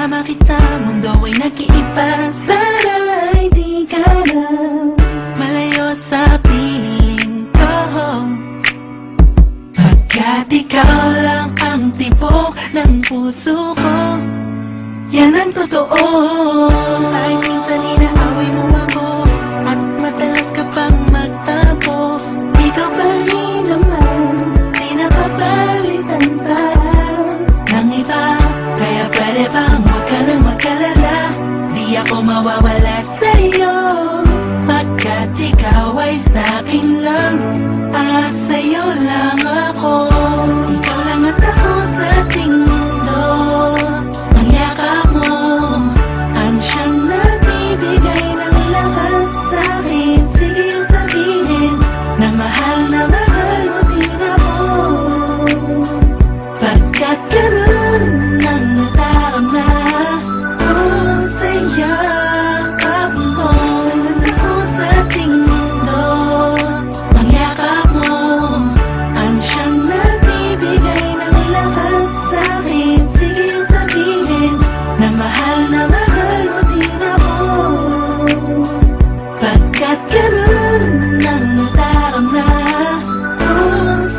kasama kita, mundo ay nag-iiba. Sana'y di ka na malayo sa piling ko, pagkat ikaw lang ang tibok ng puso ko. Yan ang totoo. Kahit minsan inaaway mo ako at madalas ka pang magtampo, ikaw pa rin naman, di napapalitan pa ng iba. Kaya pwede bang huwag ka nang mag-alala, di ako mawawala sa'yo, pagkat ikaw ay sa'kin lang, sa'yo lang ako. Ikaw lang at ako sa ating mundo, ang yakap mo ang siyang nagbibigay ng lakas sa'kin. Sige yung sabihin na mahal mo din ako, pagkat ganun ang nadarama ko sa yakap mo. At ako sa ating mundo, ang yakap mo ang siyang nagbibigay ng lakas sa'kin. Sige yung sabihin na mahal mo din ako, pagkat ganun ang nadarama ko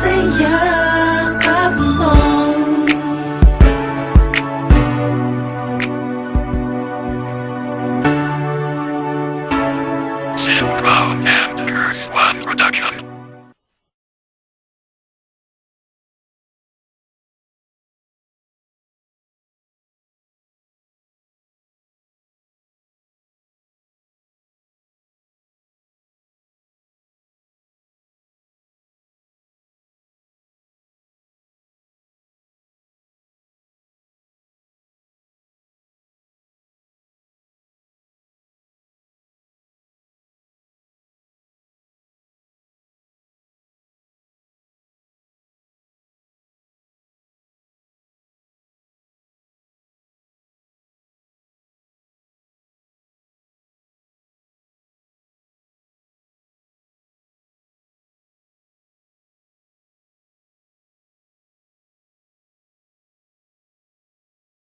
sa yakap mo. Synchro and Curse One Production.